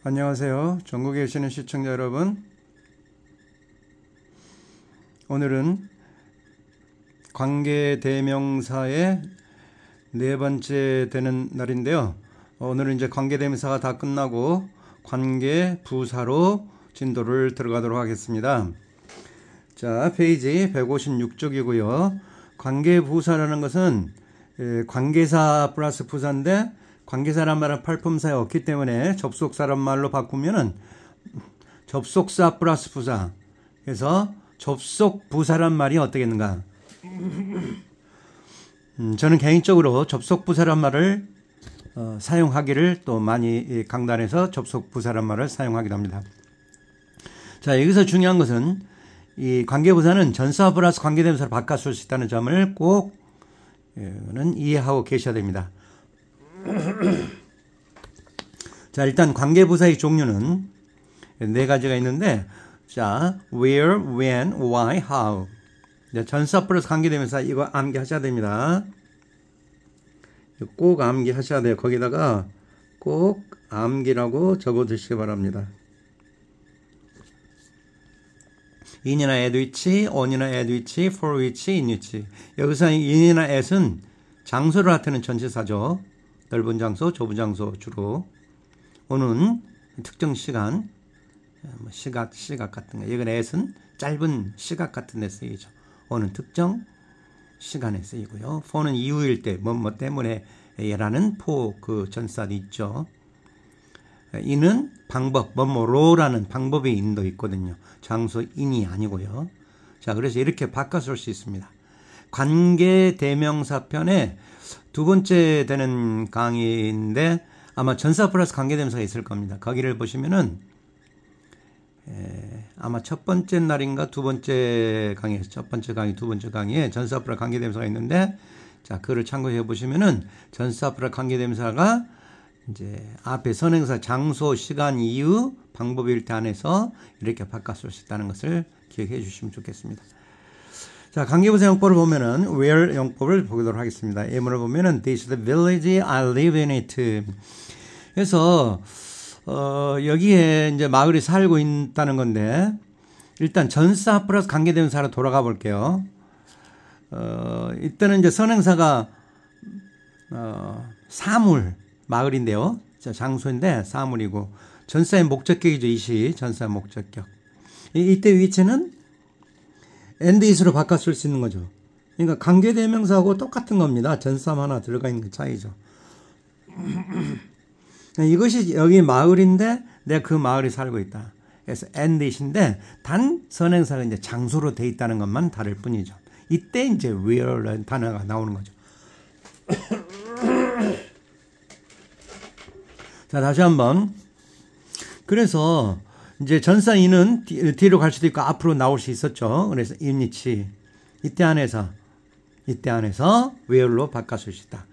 안녕하세요. 전국에 계시는 시청자 여러분. 오늘은 관계대명사의 네 번째 되는 날인데요. 오늘은 이제 관계대명사가 다 끝나고 관계부사로 진도를 들어가도록 하겠습니다. 자, 페이지 156쪽이고요. 관계부사라는 것은 관계사 플러스 부사인데 관계사란 말은 팔품사에 없기 때문에 접속사란 말로 바꾸면은 접속사 플러스 부사. 그래서 접속부사란 말이 어떻겠는가? 저는 개인적으로 접속부사란 말을 사용하기를 또 많이 강단해서 접속부사란 말을 사용하기도 합니다. 자, 여기서 중요한 것은 이 관계부사는 전사 플러스 관계대명사로 바꿔 쓸 수 있다는 점을 꼭 이해하고 계셔야 됩니다. 자, 일단 관계부사의 종류는 네 가지가 있는데, 자, where, when, why, how. 전사 플러스 관계대명사 이거 암기하셔야 됩니다. 꼭 암기하셔야 돼요. 거기다가 꼭 암기라고 적어 두시기 바랍니다. in이나 at which, on이나 at which, for which, in which. 여기서 in이나 at은 장소를 나타내는 전치사죠. 넓은 장소, 좁은 장소 주로. on은 특정 시간, 시각 같은 거. 이건 at은 짧은 시각 같은 데 쓰이죠. on은 특정 시간에 쓰이고요. for는 이유일 때, 뭐 때문에 라는 for 그 전사도 있죠. in은 방법, 뭐로라는 방법의 인도 있거든요. 장소 in이 아니고요. 자, 그래서 이렇게 바꿔 쓸 수 있습니다. 관계대명사 편에 두 번째 되는 강의인데 아마 전사 플러스 관계대명사가 있을 겁니다. 거기를 보시면은 아마 첫 번째 날인가 두 번째 강의에서 첫 번째 강의, 두 번째 강의에 전사 플러스 관계대명사가 있는데, 자, 그걸 참고해 보시면은 전사 플러스 관계대명사가 이제 앞에 선행사 장소, 시간, 이유, 방법일 때 안에서 이렇게 바꿔 쓸 수 있다는 것을 기억해 주시면 좋겠습니다. 자, 관계부사 용법을 보면은 where 용법을 보도록 하겠습니다. 예문을 보면은 this is the village I live in it. 그래서 여기에 이제 마을이 살고 있다는 건데, 일단 전사 플러스 관계대명사로 돌아가 볼게요. 이때는 이제 선행사가 사물, 마을인데요. 자, 장소인데 사물이고, 전사의 목적격이죠. 이시 전사의 목적격. 이때 위치는 and is로 바꿔 쓸 수 있는 거죠. 그러니까 관계대명사하고 똑같은 겁니다. 전사 하나 들어가 있는 그 차이죠. 이것이 여기 마을인데 내가 그 마을에 살고 있다. 그래서 and is인데 단 선행사가 이제 장소로 돼 있다는 것만 다를 뿐이죠. 이때 이제 where라는 단어가 나오는 거죠. 자, 다시 한번. 그래서 이제 전사 in은 뒤로 갈 수도 있고 앞으로 나올 수 있었죠. 그래서 in which 이때 안에서 where로 바꿔 쓸 수 있다.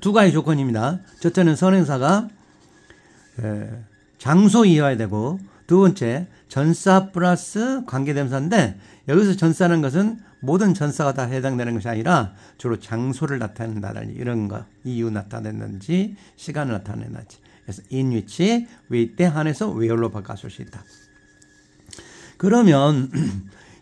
두 가지 조건입니다. 첫째는 선행사가 장소이어야 되고, 두 번째 전사 플러스 관계대명사인데 여기서 전사라는 것은 모든 전사가 다 해당되는 것이 아니라 주로 장소를 나타낸다든지 이런 거, 이유 나타낸다든지 시간을 나타낸다든지. 그래서 in which 이때 한해서 where로 바꿔 쓸 수 있다. 그러면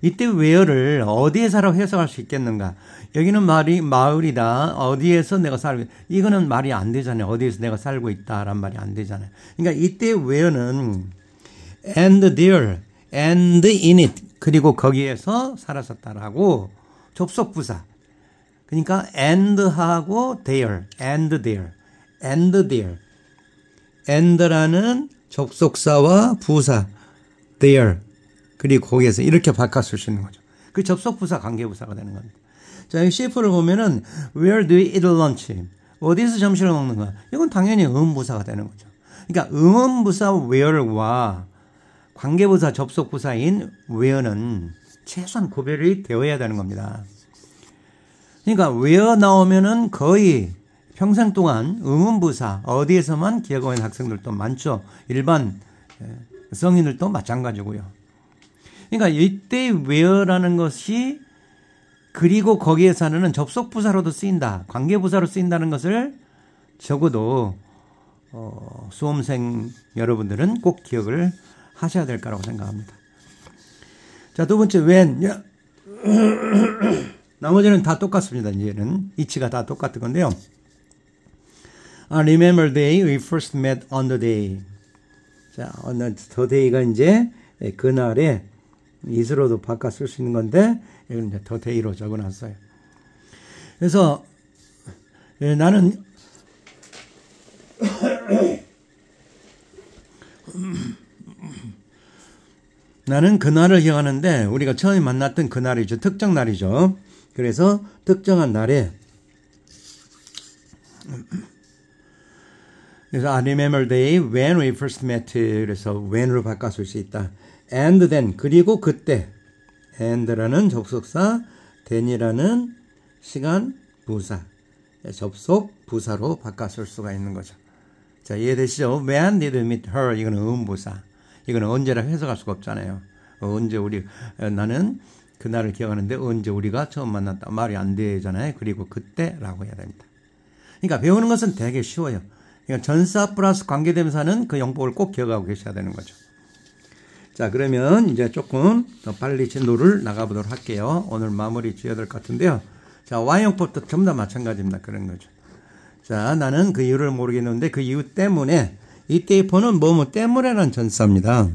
이때 where를 어디에서라고 해석할 수 있겠는가? 여기는 마을이다. 어디에서 내가 살고 있다. 이거는 말이 안 되잖아요. 어디에서 내가 살고 있다란 말이 안 되잖아요. 그러니까 이때 where는 and there, and in it, 그리고 거기에서 살았었다라고 접속부사. 그러니까 and하고 there, and there, and there. and라는 접속사와 부사, there, 그리고 거기에서 이렇게 바꿔 쓸 수 있는 거죠. 그 접속부사, 관계부사가 되는 겁니다. 자, 여기 CF를 보면은 where do you eat lunch? 어디서 점심을 먹는가? 이건 당연히 의문부사가 되는 거죠. 그러니까 의문부사 where와 관계부사 접속부사인 where는 최소한 구별이 되어야 되는 겁니다. 그러니까 where 나오면은 거의 평생 동안 의문부사 어디에서만 기억하고 있는 학생들도 많죠. 일반 성인들도 마찬가지고요. 그러니까 이때 where라는 것이 그리고 거기에 사는 접속부사로도 쓰인다. 관계부사로 쓰인다는 것을 적어도 수험생 여러분들은 꼭 기억을 하셔야 될 거라고 생각합니다. 자, 두 번째 when. 나머지는 다 똑같습니다. 이제는 이치가 다 똑같은 건데요. I remember the day we first met on the day. 자, the day가 이제 그날에 is로도 바꿔 쓸 수 있는 건데 이건 이제 the day로 적어놨어요. 그래서 나는 그날을 기억하는데 우리가 처음에 만났던 그날이죠. 특정 날이죠. 그래서 특정한 날에 그래서 I remember the day when we first met. 그래서 when으로 바꿔 쓸 수 있다. And then 그리고 그때 and라는 접속사 then이라는 시간 부사 접속 부사로 바꿔 쓸 수가 있는 거죠. 자, 이해되시죠? When did we meet her? 이거는 음부사. 이거는 언제라 해석할 수가 없잖아요. 언제 나는 그날을 기억하는데 언제 우리가 처음 만났다. 말이 안 되잖아요. 그리고 그때라고 해야 됩니다. 그러니까 배우는 것은 되게 쉬워요. 그러니까 전사 플러스 관계대명사는 그 용법을 꼭 기억하고 계셔야 되는 거죠. 자, 그러면 이제 조금 더 빨리 진도를 나가보도록 할게요. 오늘 마무리 지어야 될 것 같은데요. 자, Y용법도 전부 다 마찬가지입니다. 그런 거죠. 자, 나는 그 이유를 모르겠는데 그 이유 때문에 이때의 for는 뭐뭐 때문에라는 전사입니다.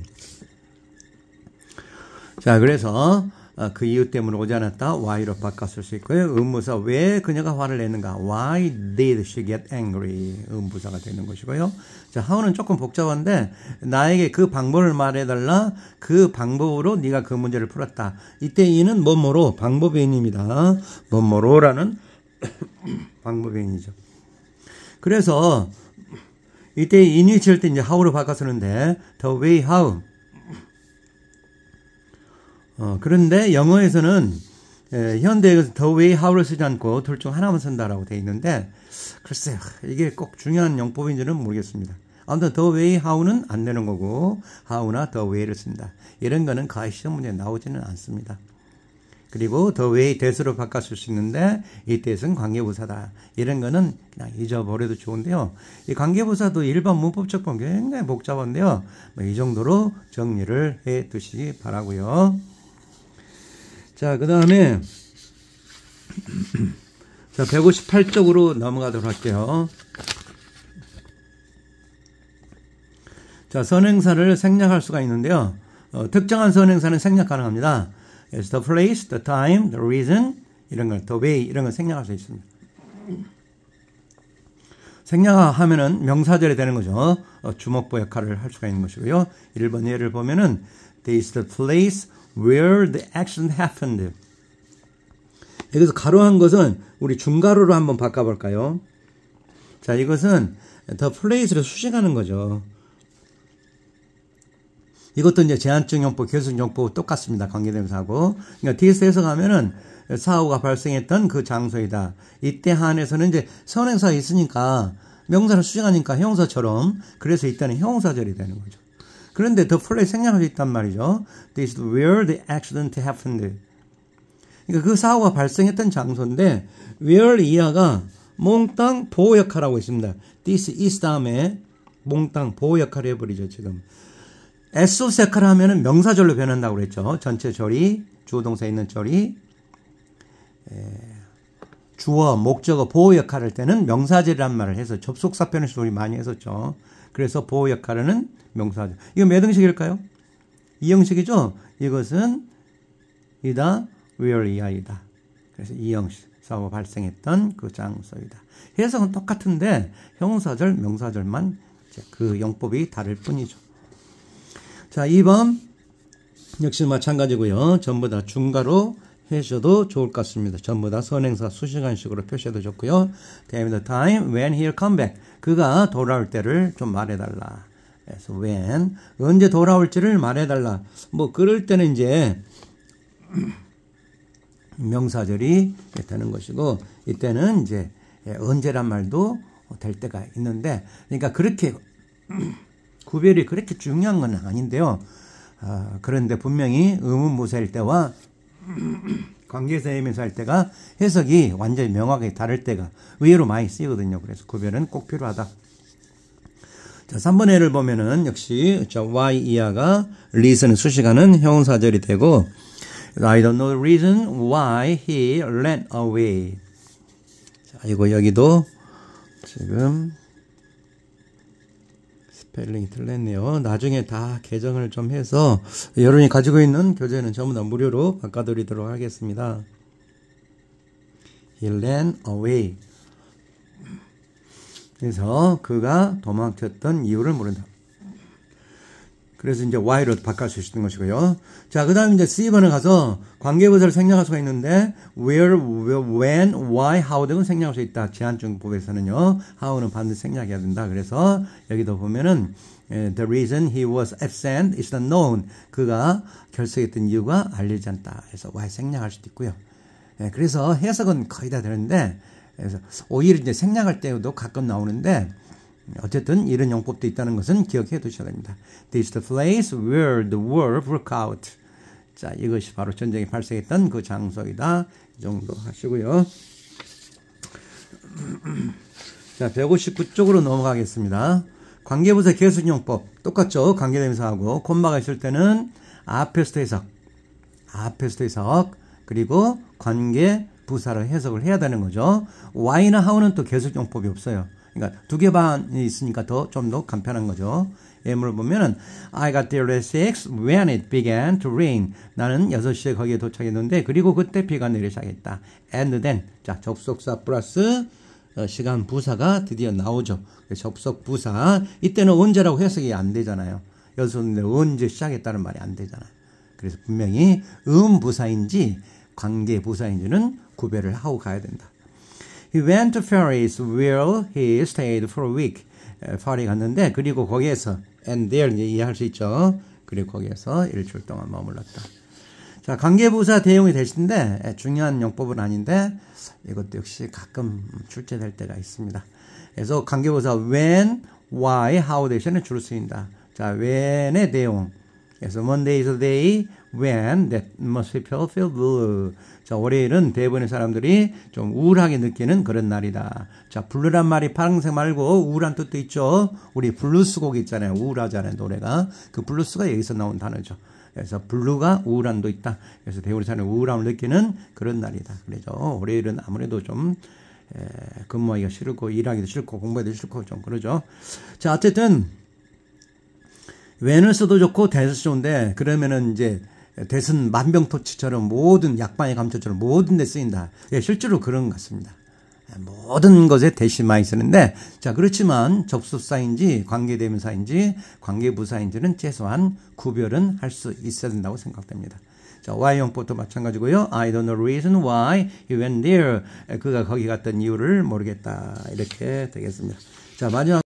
자, 그래서 그 이유 때문에 오지 않았다. Why로 바꿔 쓸 수 있고요. 음부사 왜 그녀가 화를 냈는가. Why did she get angry? 음부사가 되는 것이고요. 자, how는 조금 복잡한데 나에게 그 방법을 말해달라. 그 방법으로 네가 그 문제를 풀었다. 이때 이는 뭐뭐로 방법인입니다. 뭐뭐로라는 방법인이죠. 그래서 이때 인이 칠 때 이제 how로 바꿔 쓰는데 the way how. 그런데 영어에서는 현대에서 the way how를 쓰지 않고 둘 중 하나만 쓴다라고 되어 있는데 글쎄요. 이게 꼭 중요한 용법인지는 모르겠습니다. 아무튼 the way how는 안 되는 거고 how나 the way를 쓴다. 이런 거는 거의 시험 문제에 나오지는 않습니다. 그리고 the way that으로 바꿔 쓸 수 있는데 이 that은 관계부사다. 이런 거는 그냥 잊어버려도 좋은데요. 이 관계부사도 일반 문법적 보면 굉장히 복잡한데요. 이 정도로 정리를 해 두시기 바라고요. 자, 그 다음에 자 158쪽으로 넘어가도록 할게요. 자, 선행사를 생략할 수가 있는데요. 특정한 선행사는 생략 가능합니다. It's the place, the time, the reason 이런 걸, the way 이런 걸 생략할 수 있습니다. 생략하면은 명사절이 되는 거죠. 주목보 역할을 할 수가 있는 것이고요. 1번 예를 보면은 This is the place where the accident happened. 여기서 가로한 것은 우리 중가로로 한번 바꿔볼까요? 자, 이것은 the place를 수식하는 거죠. 이것도 이제 제한적 용법, 계속 용법 똑같습니다. 관계대명사하고. 그러니까 뒤에서 해석하면은 사고가 발생했던 그 장소이다. 이때 한해서는 이제 선행사가 있으니까 명사를 수식하니까 형사처럼 그래서 이때는 형사절이 되는 거죠. 그런데 the place 생략할 수 있단 말이죠. This is where the accident happened. 그러니까 그 사고가 발생했던 장소인데 where 이하가 몽땅 보호 역할을 하고 있습니다. This is 다음에 몽땅 보호 역할을 해버리죠. 지금. S of 역할을 하면은 명사절로 변한다고 그랬죠. 전체 절이, 주어동사에 있는 절이 주어, 목적어, 보호 역할을 할 때는 명사절이란 말을 해서 접속사 표현에서 우리 많이 했었죠. 그래서 보호 역할은 명사절. 이거 몇 형식일까요? 2형식이죠. 이것은 이다, where 이하이다. 그래서 2형식. 사고가 발생했던 그 장소이다. 해석은 똑같은데 형사절, 명사절만 그 용법이 다를 뿐이죠. 자, 2번 역시 마찬가지고요. 전부 다 중가로 해주셔도 좋을 것 같습니다. 전부 다 선행사 수식한식으로 표시해도 좋고요. The time when he'll come back. 그가 돌아올 때를 좀 말해달라. 그래서 when 언제 돌아올지를 말해달라. 뭐 그럴 때는 이제 명사절이 되는 것이고 이때는 이제 언제란 말도 될 때가 있는데 그러니까 그렇게 구별이 그렇게 중요한 건 아닌데요. 그런데 분명히 의문부사일 때와 관계대명사일 때가 해석이 완전히 명확하게 다를 때가 의외로 많이 쓰이거든요. 그래서 구별은 꼭 필요하다. 자, 3번의 예를 보면은 역시 why 이하가 reason은 수식하는 형용사절이 되고 I don't know the reason why he ran away. 자, 이거 여기도 지금 스펠링이 틀렸네요. 나중에 다 개정을 좀 해서 여러분이 가지고 있는 교재는 전부 다 무료로 바꿔드리도록 하겠습니다. He ran away. 그래서 그가 도망쳤던 이유를 모른다. 그래서 이제 why로 바꿀 수 있는 것이고요. 자, 그 다음에 이제 C번에 가서 관계부사를 생략할 수가 있는데 where, when, why, how 등은 생략할 수 있다. 제한증법에서는요. how는 반드시 생략해야 된다. 그래서 여기도 보면은 the reason he was absent is not known. 그가 결석했던 이유가 알려지지 않다. 그래서 why 생략할 수도 있고요. 그래서 해석은 거의 다 되는데 그래서 오히려 이제 생략할 때도 가끔 나오는데 어쨌든 이런 용법도 있다는 것은 기억해 두셔야 됩니다. This is the place where the war broke out. 자, 이것이 바로 전쟁이 발생했던 그 장소이다. 이 정도 하시고요. 자, 159쪽으로 넘어가겠습니다. 관계부사 계속용법 똑같죠? 관계대명사하고 콤마가 있을 때는 앞에서도 해석 그리고 관계부사를 해석을 해야 되는 거죠. why나 how는 또 계속용법이 없어요. 그러니까 두 개 반이 있으니까 좀 더 간편한 거죠. 예문을 보면은 I got there at 6 when it began to rain. 나는 6시에 거기에 도착했는데 그리고 그때 비가 내리기 시작했다. And then 자, 접속사 플러스 시간 부사가 드디어 나오죠. 접속 부사 이때는 언제라고 해석이 안 되잖아요. 여기서 언제 시작했다는 말이 안 되잖아요. 그래서 분명히 부사인지 관계 부사인지는 구별을 하고 가야 된다. He went to Paris where he stayed for a week. 파리 갔는데 그리고 거기에서 and there 이제 이해할 수 있죠. 그리고 거기에서 일주일 동안 머물렀다. 자, 관계부사 대용이 되시는데 중요한 용법은 아닌데 이것도 역시 가끔 출제될 때가 있습니다. 그래서 관계부사 when, why, how 대신에 주로 쓰인다. 자, when의 대용. 그래서 Monday is a day when that most people feel blue. 자, 월요일은 대부분의 사람들이 좀 우울하게 느끼는 그런 날이다. 자, 블루란 말이 파란색 말고 우울한 뜻도 있죠. 우리 블루스 곡 있잖아요. 우울하잖아요, 노래가. 그 블루스가 여기서 나온 단어죠. 그래서 블루가 우울함도 있다. 그래서 대부분의 사람이 우울함을 느끼는 그런 날이다. 그래서 월요일은 아무래도 좀 근무하기가 싫고 일하기도 싫고 공부하기도 싫고 좀 그러죠. 자, 어쨌든 when을 써도 좋고 that을 좋은데 그러면은 이제 that은 만병통치처럼 모든 약방의 감초처럼 모든 데 쓰인다. 예, 실제로 그런 것 같습니다. 모든 것에 that이 많이 쓰는데 자, 그렇지만 접속사인지 관계대명사인지 관계부사인지는 최소한 구별은 할 수 있어야 된다고 생각됩니다. 자, why용법도 마찬가지고요. I don't know the reason why he went there. 그가 거기 갔던 이유를 모르겠다. 이렇게 되겠습니다. 자, 마지막